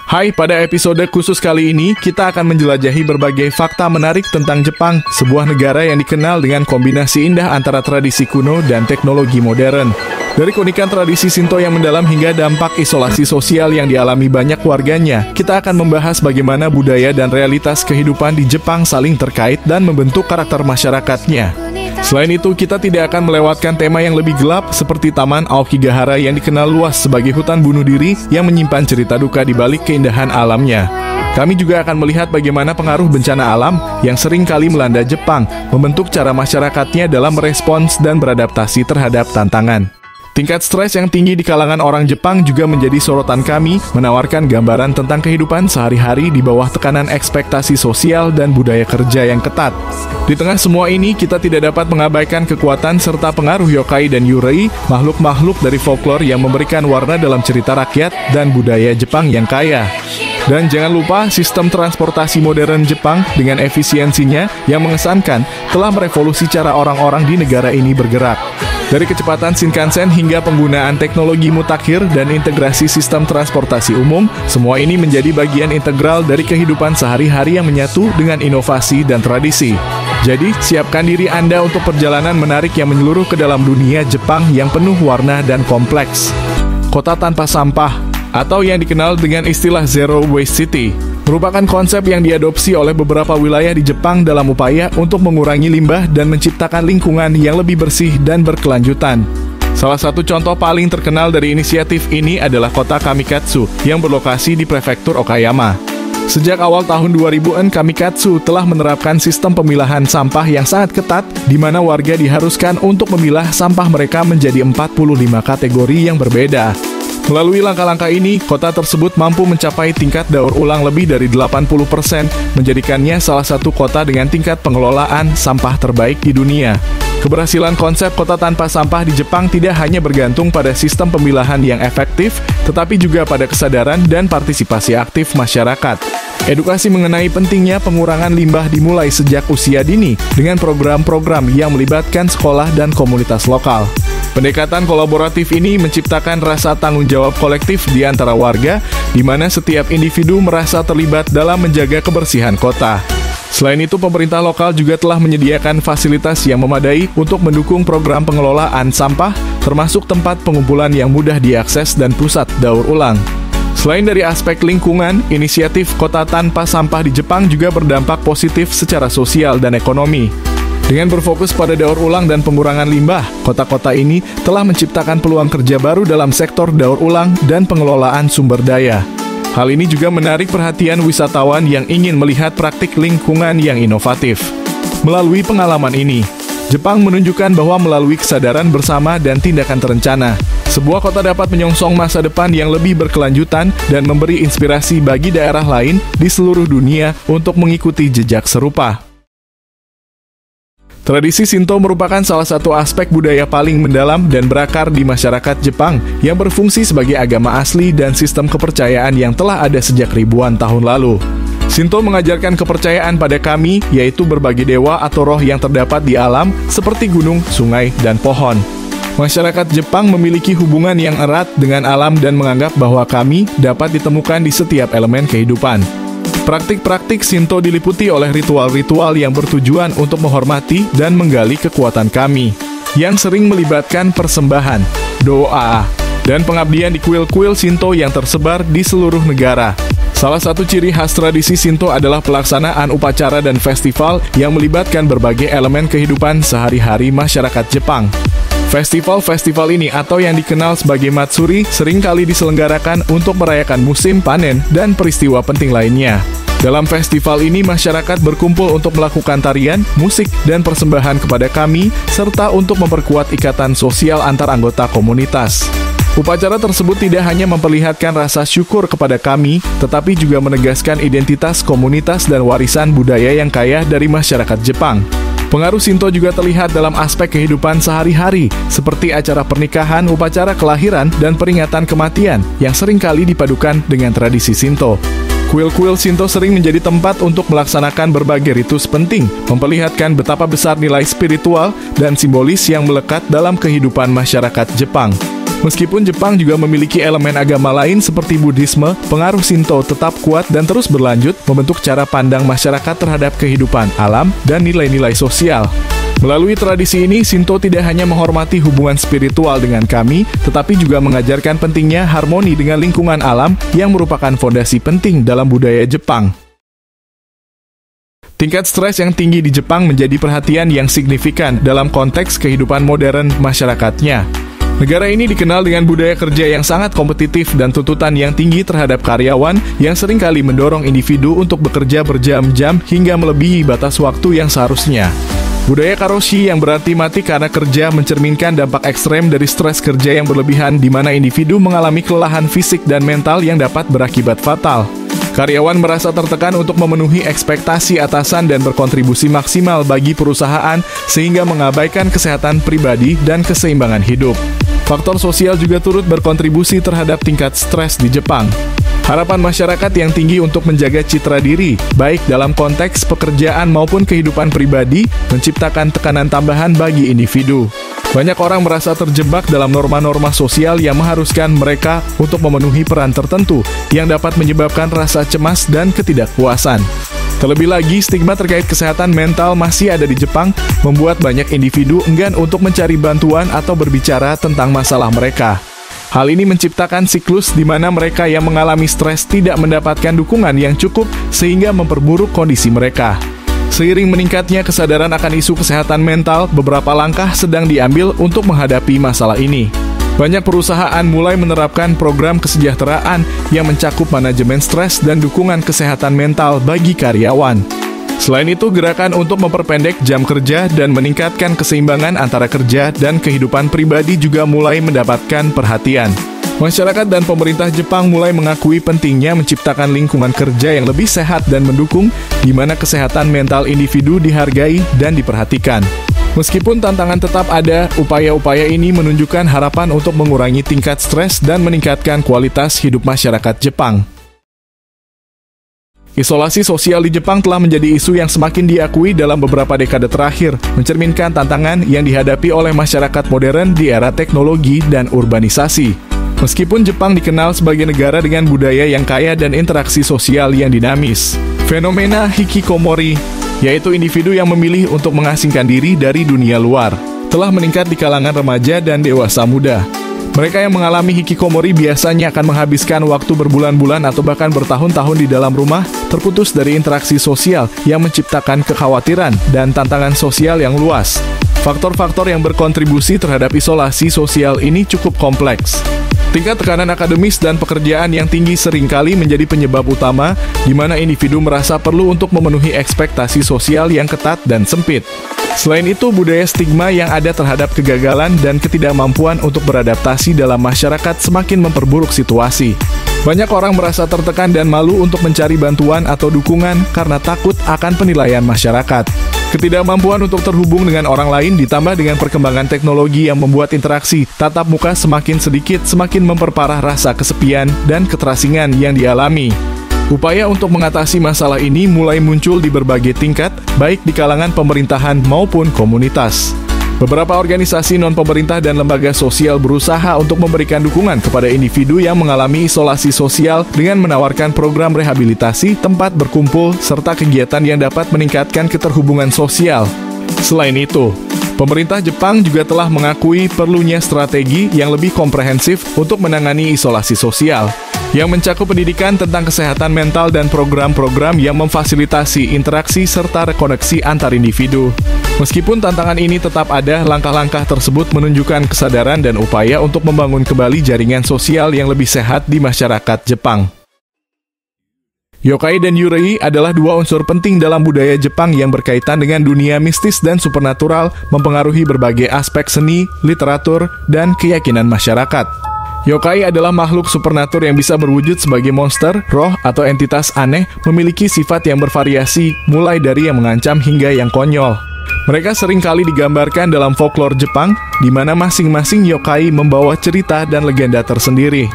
Hai, pada episode khusus kali ini, kita akan menjelajahi berbagai fakta menarik tentang Jepang, sebuah negara yang dikenal dengan kombinasi indah antara tradisi kuno dan teknologi modern. Dari keunikan tradisi Shinto yang mendalam hingga dampak isolasi sosial yang dialami banyak warganya, kita akan membahas bagaimana budaya dan realitas kehidupan di Jepang saling terkait dan membentuk karakter masyarakatnya. Selain itu, kita tidak akan melewatkan tema yang lebih gelap seperti Taman Aokigahara yang dikenal luas sebagai hutan bunuh diri yang menyimpan cerita duka di balik keindahan alamnya. Kami juga akan melihat bagaimana pengaruh bencana alam yang sering kali melanda Jepang membentuk cara masyarakatnya dalam merespons dan beradaptasi terhadap tantangan. Tingkat stres yang tinggi di kalangan orang Jepang juga menjadi sorotan kami, menawarkan gambaran tentang kehidupan sehari-hari di bawah tekanan ekspektasi sosial dan budaya kerja yang ketat. Di tengah semua ini, kita tidak dapat mengabaikan kekuatan serta pengaruh yokai dan yurei, makhluk-makhluk dari folklore yang memberikan warna dalam cerita rakyat dan budaya Jepang yang kaya. Dan jangan lupa, sistem transportasi modern Jepang dengan efisiensinya yang mengesankan telah merevolusi cara orang-orang di negara ini bergerak. Dari kecepatan Shinkansen hingga penggunaan teknologi mutakhir dan integrasi sistem transportasi umum, semua ini menjadi bagian integral dari kehidupan sehari-hari yang menyatu dengan inovasi dan tradisi. Jadi, siapkan diri Anda untuk perjalanan menarik yang menyeluruh ke dalam dunia Jepang yang penuh warna dan kompleks. Kota tanpa sampah, atau yang dikenal dengan istilah Zero Waste City, merupakan konsep yang diadopsi oleh beberapa wilayah di Jepang dalam upaya untuk mengurangi limbah dan menciptakan lingkungan yang lebih bersih dan berkelanjutan. Salah satu contoh paling terkenal dari inisiatif ini adalah kota Kamikatsu yang berlokasi di prefektur Okayama. Sejak awal tahun 2000-an, Kamikatsu telah menerapkan sistem pemilahan sampah yang sangat ketat, di mana warga diharuskan untuk memilah sampah mereka menjadi 45 kategori yang berbeda. Melalui langkah-langkah ini, kota tersebut mampu mencapai tingkat daur ulang lebih dari 80%, menjadikannya salah satu kota dengan tingkat pengelolaan sampah terbaik di dunia. Keberhasilan konsep kota tanpa sampah di Jepang tidak hanya bergantung pada sistem pemilahan yang efektif, tetapi juga pada kesadaran dan partisipasi aktif masyarakat. Edukasi mengenai pentingnya pengurangan limbah dimulai sejak usia dini dengan program-program yang melibatkan sekolah dan komunitas lokal. Pendekatan kolaboratif ini menciptakan rasa tanggung jawab kolektif di antara warga, di mana setiap individu merasa terlibat dalam menjaga kebersihan kota. Selain itu, pemerintah lokal juga telah menyediakan fasilitas yang memadai untuk mendukung program pengelolaan sampah, termasuk tempat pengumpulan yang mudah diakses dan pusat daur ulang. Selain dari aspek lingkungan, inisiatif kota tanpa sampah di Jepang juga berdampak positif secara sosial dan ekonomi. Dengan berfokus pada daur ulang dan pengurangan limbah, kota-kota ini telah menciptakan peluang kerja baru dalam sektor daur ulang dan pengelolaan sumber daya. Hal ini juga menarik perhatian wisatawan yang ingin melihat praktik lingkungan yang inovatif. Melalui pengalaman ini, Jepang menunjukkan bahwa melalui kesadaran bersama dan tindakan terencana, sebuah kota dapat menyongsong masa depan yang lebih berkelanjutan dan memberi inspirasi bagi daerah lain di seluruh dunia untuk mengikuti jejak serupa. Tradisi Shinto merupakan salah satu aspek budaya paling mendalam dan berakar di masyarakat Jepang yang berfungsi sebagai agama asli dan sistem kepercayaan yang telah ada sejak ribuan tahun lalu. Shinto mengajarkan kepercayaan pada kami, yaitu berbagai dewa atau roh yang terdapat di alam seperti gunung, sungai, dan pohon. Masyarakat Jepang memiliki hubungan yang erat dengan alam dan menganggap bahwa kami dapat ditemukan di setiap elemen kehidupan. Praktik-praktik Shinto diliputi oleh ritual-ritual yang bertujuan untuk menghormati dan menggali kekuatan kami, yang sering melibatkan persembahan, doa, dan pengabdian di kuil-kuil Shinto yang tersebar di seluruh negara. Salah satu ciri khas tradisi Shinto adalah pelaksanaan upacara dan festival yang melibatkan berbagai elemen kehidupan sehari-hari masyarakat Jepang. Festival-festival ini atau yang dikenal sebagai Matsuri seringkali diselenggarakan untuk merayakan musim panen dan peristiwa penting lainnya. Dalam festival ini, masyarakat berkumpul untuk melakukan tarian, musik, dan persembahan kepada kami, serta untuk memperkuat ikatan sosial antar anggota komunitas. Upacara tersebut tidak hanya memperlihatkan rasa syukur kepada kami, tetapi juga menegaskan identitas komunitas dan warisan budaya yang kaya dari masyarakat Jepang. Pengaruh Shinto juga terlihat dalam aspek kehidupan sehari-hari, seperti acara pernikahan, upacara kelahiran, dan peringatan kematian, yang seringkali dipadukan dengan tradisi Shinto. Kuil-kuil Shinto sering menjadi tempat untuk melaksanakan berbagai ritus penting, memperlihatkan betapa besar nilai spiritual dan simbolis yang melekat dalam kehidupan masyarakat Jepang. Meskipun Jepang juga memiliki elemen agama lain seperti Buddhisme, pengaruh Shinto tetap kuat dan terus berlanjut membentuk cara pandang masyarakat terhadap kehidupan alam dan nilai-nilai sosial. Melalui tradisi ini, Shinto tidak hanya menghormati hubungan spiritual dengan kami, tetapi juga mengajarkan pentingnya harmoni dengan lingkungan alam yang merupakan fondasi penting dalam budaya Jepang. Tingkat stres yang tinggi di Jepang menjadi perhatian yang signifikan dalam konteks kehidupan modern masyarakatnya. Negara ini dikenal dengan budaya kerja yang sangat kompetitif dan tuntutan yang tinggi terhadap karyawan yang seringkali mendorong individu untuk bekerja berjam-jam hingga melebihi batas waktu yang seharusnya. Budaya karoshi yang berarti mati karena kerja mencerminkan dampak ekstrem dari stres kerja yang berlebihan di mana individu mengalami kelelahan fisik dan mental yang dapat berakibat fatal. Karyawan merasa tertekan untuk memenuhi ekspektasi atasan dan berkontribusi maksimal bagi perusahaan sehingga mengabaikan kesehatan pribadi dan keseimbangan hidup. Faktor sosial juga turut berkontribusi terhadap tingkat stres di Jepang. Harapan masyarakat yang tinggi untuk menjaga citra diri, baik dalam konteks pekerjaan maupun kehidupan pribadi, menciptakan tekanan tambahan bagi individu. Banyak orang merasa terjebak dalam norma-norma sosial yang mengharuskan mereka untuk memenuhi peran tertentu yang dapat menyebabkan rasa cemas dan ketidakpuasan. Terlebih lagi, stigma terkait kesehatan mental masih ada di Jepang, membuat banyak individu enggan untuk mencari bantuan atau berbicara tentang masalah mereka. Hal ini menciptakan siklus di mana mereka yang mengalami stres tidak mendapatkan dukungan yang cukup sehingga memperburuk kondisi mereka. Seiring meningkatnya kesadaran akan isu kesehatan mental, beberapa langkah sedang diambil untuk menghadapi masalah ini. Banyak perusahaan mulai menerapkan program kesejahteraan yang mencakup manajemen stres dan dukungan kesehatan mental bagi karyawan. Selain itu, gerakan untuk memperpendek jam kerja dan meningkatkan keseimbangan antara kerja dan kehidupan pribadi juga mulai mendapatkan perhatian. Masyarakat dan pemerintah Jepang mulai mengakui pentingnya menciptakan lingkungan kerja yang lebih sehat dan mendukung, di mana kesehatan mental individu dihargai dan diperhatikan. Meskipun tantangan tetap ada, upaya-upaya ini menunjukkan harapan untuk mengurangi tingkat stres dan meningkatkan kualitas hidup masyarakat Jepang. Isolasi sosial di Jepang telah menjadi isu yang semakin diakui dalam beberapa dekade terakhir, mencerminkan tantangan yang dihadapi oleh masyarakat modern di era teknologi dan urbanisasi. Meskipun Jepang dikenal sebagai negara dengan budaya yang kaya dan interaksi sosial yang dinamis, fenomena hikikomori, yaitu individu yang memilih untuk mengasingkan diri dari dunia luar, telah meningkat di kalangan remaja dan dewasa muda. Mereka yang mengalami hikikomori biasanya akan menghabiskan waktu berbulan-bulan atau bahkan bertahun-tahun di dalam rumah, terputus dari interaksi sosial yang menciptakan kekhawatiran dan tantangan sosial yang luas. Faktor-faktor yang berkontribusi terhadap isolasi sosial ini cukup kompleks. Tingkat tekanan akademis dan pekerjaan yang tinggi seringkali menjadi penyebab utama di mana individu merasa perlu untuk memenuhi ekspektasi sosial yang ketat dan sempit. Selain itu, budaya stigma yang ada terhadap kegagalan dan ketidakmampuan untuk beradaptasi dalam masyarakat semakin memperburuk situasi. Banyak orang merasa tertekan dan malu untuk mencari bantuan atau dukungan karena takut akan penilaian masyarakat. Ketidakmampuan untuk terhubung dengan orang lain ditambah dengan perkembangan teknologi yang membuat interaksi tatap muka semakin sedikit semakin memperparah rasa kesepian dan keterasingan yang dialami. Upaya untuk mengatasi masalah ini mulai muncul di berbagai tingkat, baik di kalangan pemerintahan maupun komunitas. Beberapa organisasi non-pemerintah dan lembaga sosial berusaha untuk memberikan dukungan kepada individu yang mengalami isolasi sosial dengan menawarkan program rehabilitasi, tempat berkumpul, serta kegiatan yang dapat meningkatkan keterhubungan sosial. Selain itu, pemerintah Jepang juga telah mengakui perlunya strategi yang lebih komprehensif untuk menangani isolasi sosial, yang mencakup pendidikan tentang kesehatan mental dan program-program yang memfasilitasi interaksi serta rekoneksi antar individu. Meskipun tantangan ini tetap ada, langkah-langkah tersebut menunjukkan kesadaran dan upaya untuk membangun kembali jaringan sosial yang lebih sehat di masyarakat Jepang. Yokai dan yurei adalah dua unsur penting dalam budaya Jepang yang berkaitan dengan dunia mistis dan supernatural, mempengaruhi berbagai aspek seni, literatur, dan keyakinan masyarakat. Yokai adalah makhluk supernatur yang bisa berwujud sebagai monster, roh, atau entitas aneh, memiliki sifat yang bervariasi, mulai dari yang mengancam hingga yang konyol. Mereka seringkali digambarkan dalam folklore Jepang, di mana masing-masing yokai membawa cerita dan legenda tersendiri.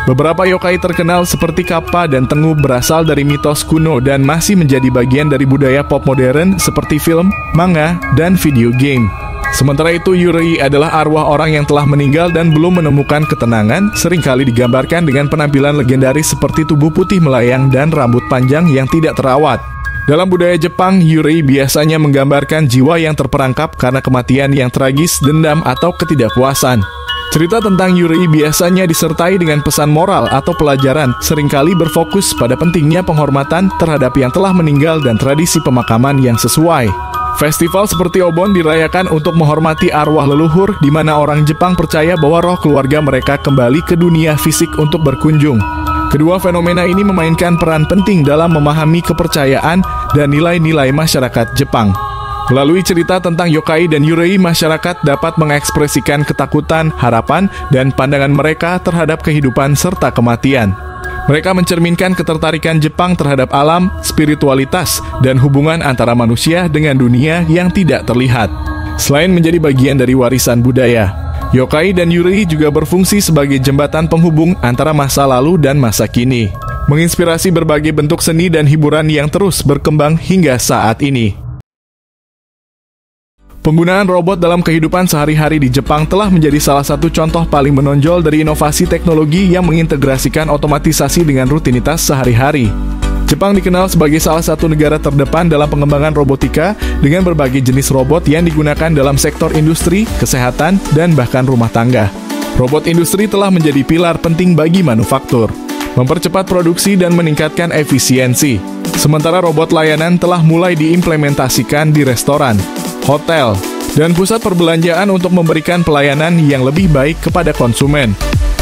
Beberapa yokai terkenal seperti Kappa dan Tengu berasal dari mitos kuno dan masih menjadi bagian dari budaya pop modern seperti film, manga, dan video game. Sementara itu, yurei adalah arwah orang yang telah meninggal dan belum menemukan ketenangan, seringkali digambarkan dengan penampilan legendaris seperti tubuh putih melayang dan rambut panjang yang tidak terawat. Dalam budaya Jepang, yurei biasanya menggambarkan jiwa yang terperangkap karena kematian yang tragis, dendam, atau ketidakpuasan. Cerita tentang yurei biasanya disertai dengan pesan moral atau pelajaran, seringkali berfokus pada pentingnya penghormatan terhadap yang telah meninggal dan tradisi pemakaman yang sesuai. Festival seperti Obon dirayakan untuk menghormati arwah leluhur, di mana orang Jepang percaya bahwa roh keluarga mereka kembali ke dunia fisik untuk berkunjung. Kedua fenomena ini memainkan peran penting dalam memahami kepercayaan dan nilai-nilai masyarakat Jepang. Melalui cerita tentang yokai dan yurei, masyarakat dapat mengekspresikan ketakutan, harapan, dan pandangan mereka terhadap kehidupan serta kematian. Mereka mencerminkan ketertarikan Jepang terhadap alam, spiritualitas, dan hubungan antara manusia dengan dunia yang tidak terlihat. Selain menjadi bagian dari warisan budaya, yokai dan yurei juga berfungsi sebagai jembatan penghubung antara masa lalu dan masa kini, menginspirasi berbagai bentuk seni dan hiburan yang terus berkembang hingga saat ini. Penggunaan robot dalam kehidupan sehari-hari di Jepang telah menjadi salah satu contoh paling menonjol dari inovasi teknologi yang mengintegrasikan otomatisasi dengan rutinitas sehari-hari. Jepang dikenal sebagai salah satu negara terdepan dalam pengembangan robotika dengan berbagai jenis robot yang digunakan dalam sektor industri, kesehatan, dan bahkan rumah tangga. Robot industri telah menjadi pilar penting bagi manufaktur, mempercepat produksi dan meningkatkan efisiensi. Sementara robot layanan telah mulai diimplementasikan di restoran, hotel, dan pusat perbelanjaan untuk memberikan pelayanan yang lebih baik kepada konsumen.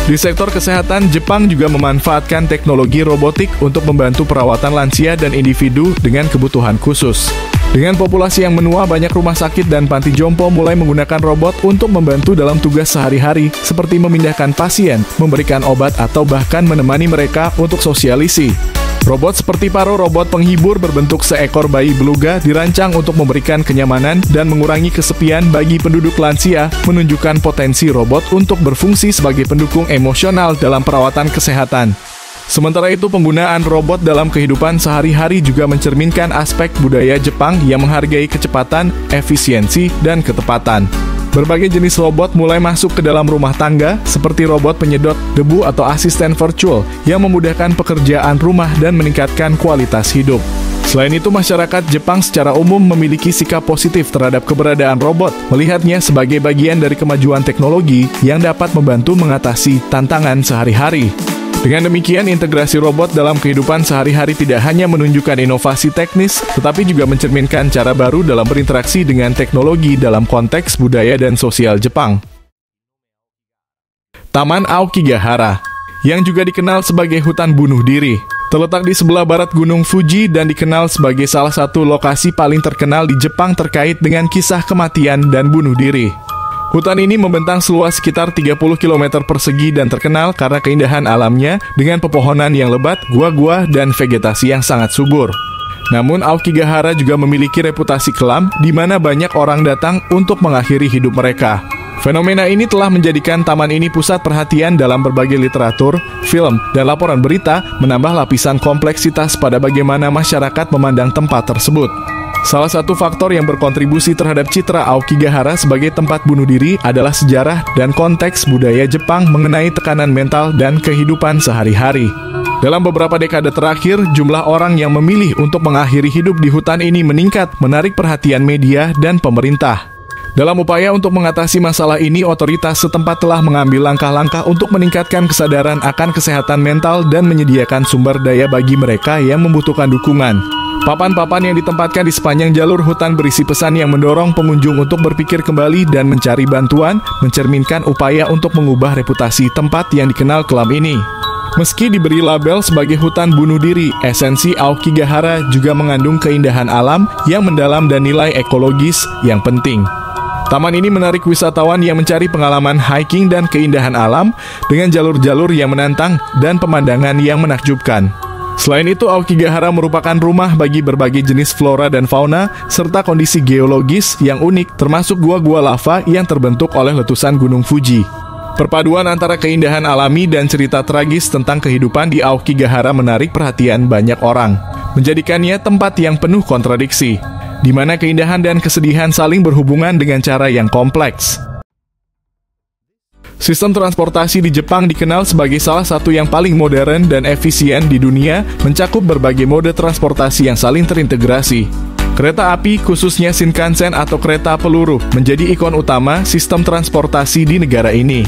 Di sektor kesehatan, Jepang juga memanfaatkan teknologi robotik untuk membantu perawatan lansia dan individu dengan kebutuhan khusus. Dengan populasi yang menua, banyak rumah sakit dan panti jompo mulai menggunakan robot untuk membantu dalam tugas sehari-hari, seperti memindahkan pasien, memberikan obat, atau bahkan menemani mereka untuk sosialisi. Robot seperti Paro, robot penghibur berbentuk seekor bayi beluga, dirancang untuk memberikan kenyamanan dan mengurangi kesepian bagi penduduk lansia, menunjukkan potensi robot untuk berfungsi sebagai pendukung emosional dalam perawatan kesehatan. Sementara itu, penggunaan robot dalam kehidupan sehari-hari juga mencerminkan aspek budaya Jepang yang menghargai kecepatan, efisiensi, dan ketepatan. Berbagai jenis robot mulai masuk ke dalam rumah tangga, seperti robot penyedot debu atau asisten virtual yang memudahkan pekerjaan rumah dan meningkatkan kualitas hidup. Selain itu, masyarakat Jepang secara umum memiliki sikap positif terhadap keberadaan robot, melihatnya sebagai bagian dari kemajuan teknologi yang dapat membantu mengatasi tantangan sehari-hari. Dengan demikian, integrasi robot dalam kehidupan sehari-hari tidak hanya menunjukkan inovasi teknis, tetapi juga mencerminkan cara baru dalam berinteraksi dengan teknologi dalam konteks budaya dan sosial Jepang. Taman Aokigahara, yang juga dikenal sebagai hutan bunuh diri, terletak di sebelah barat Gunung Fuji dan dikenal sebagai salah satu lokasi paling terkenal di Jepang terkait dengan kisah kematian dan bunuh diri. Hutan ini membentang seluas sekitar 30 km persegi dan terkenal karena keindahan alamnya dengan pepohonan yang lebat, gua-gua, dan vegetasi yang sangat subur. Namun, Aokigahara juga memiliki reputasi kelam di mana banyak orang datang untuk mengakhiri hidup mereka. Fenomena ini telah menjadikan taman ini pusat perhatian dalam berbagai literatur, film, dan laporan berita, menambah lapisan kompleksitas pada bagaimana masyarakat memandang tempat tersebut. Salah satu faktor yang berkontribusi terhadap citra Aokigahara sebagai tempat bunuh diri adalah sejarah dan konteks budaya Jepang mengenai tekanan mental dan kehidupan sehari-hari. Dalam beberapa dekade terakhir, jumlah orang yang memilih untuk mengakhiri hidup di hutan ini meningkat, menarik perhatian media dan pemerintah. Dalam upaya untuk mengatasi masalah ini, otoritas setempat telah mengambil langkah-langkah untuk meningkatkan kesadaran akan kesehatan mental dan menyediakan sumber daya bagi mereka yang membutuhkan dukungan. Papan-papan yang ditempatkan di sepanjang jalur hutan berisi pesan yang mendorong pengunjung untuk berpikir kembali dan mencari bantuan, mencerminkan upaya untuk mengubah reputasi tempat yang dikenal kelam ini. Meski diberi label sebagai hutan bunuh diri, esensi Aokigahara juga mengandung keindahan alam yang mendalam dan nilai ekologis yang penting. Taman ini menarik wisatawan yang mencari pengalaman hiking dan keindahan alam dengan jalur-jalur yang menantang dan pemandangan yang menakjubkan. Selain itu, Aokigahara merupakan rumah bagi berbagai jenis flora dan fauna, serta kondisi geologis yang unik, termasuk gua-gua lava yang terbentuk oleh letusan Gunung Fuji. Perpaduan antara keindahan alami dan cerita tragis tentang kehidupan di Aokigahara menarik perhatian banyak orang, menjadikannya tempat yang penuh kontradiksi. di mana keindahan dan kesedihan saling berhubungan dengan cara yang kompleks. Sistem transportasi di Jepang dikenal sebagai salah satu yang paling modern dan efisien di dunia, mencakup berbagai mode transportasi yang saling terintegrasi. Kereta api, khususnya Shinkansen atau kereta peluru, menjadi ikon utama sistem transportasi di negara ini.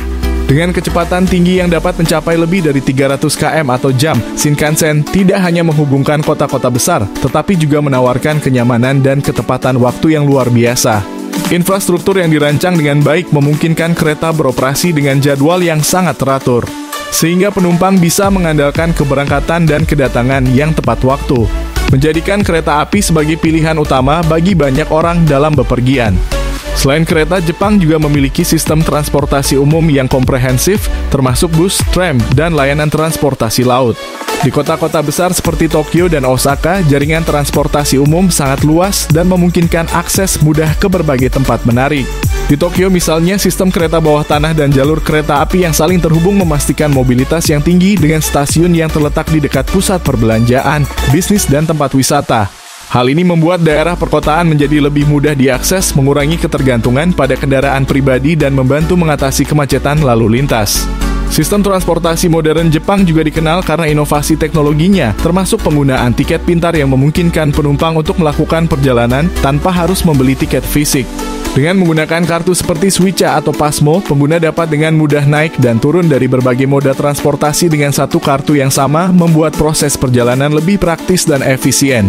Dengan kecepatan tinggi yang dapat mencapai lebih dari 300 km atau jam, Shinkansen tidak hanya menghubungkan kota-kota besar, tetapi juga menawarkan kenyamanan dan ketepatan waktu yang luar biasa. Infrastruktur yang dirancang dengan baik memungkinkan kereta beroperasi dengan jadwal yang sangat teratur, sehingga penumpang bisa mengandalkan keberangkatan dan kedatangan yang tepat waktu, menjadikan kereta api sebagai pilihan utama bagi banyak orang dalam bepergian. Selain kereta, Jepang juga memiliki sistem transportasi umum yang komprehensif, termasuk bus, tram, dan layanan transportasi laut. Di kota-kota besar seperti Tokyo dan Osaka, jaringan transportasi umum sangat luas dan memungkinkan akses mudah ke berbagai tempat menarik. Di Tokyo misalnya, sistem kereta bawah tanah dan jalur kereta api yang saling terhubung memastikan mobilitas yang tinggi dengan stasiun yang terletak di dekat pusat perbelanjaan, bisnis, dan tempat wisata. Hal ini membuat daerah perkotaan menjadi lebih mudah diakses, mengurangi ketergantungan pada kendaraan pribadi dan membantu mengatasi kemacetan lalu lintas. Sistem transportasi modern Jepang juga dikenal karena inovasi teknologinya, termasuk penggunaan tiket pintar yang memungkinkan penumpang untuk melakukan perjalanan tanpa harus membeli tiket fisik. Dengan menggunakan kartu seperti Suica atau Pasmo, pengguna dapat dengan mudah naik dan turun dari berbagai moda transportasi dengan satu kartu yang sama, membuat proses perjalanan lebih praktis dan efisien.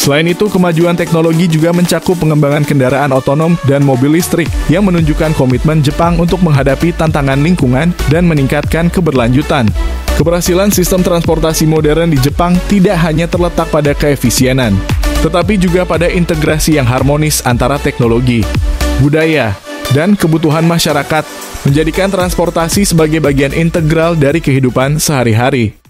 Selain itu, kemajuan teknologi juga mencakup pengembangan kendaraan otonom dan mobil listrik yang menunjukkan komitmen Jepang untuk menghadapi tantangan lingkungan dan meningkatkan keberlanjutan. Keberhasilan sistem transportasi modern di Jepang tidak hanya terletak pada keefisienan, tetapi juga pada integrasi yang harmonis antara teknologi, budaya, dan kebutuhan masyarakat, menjadikan transportasi sebagai bagian integral dari kehidupan sehari-hari.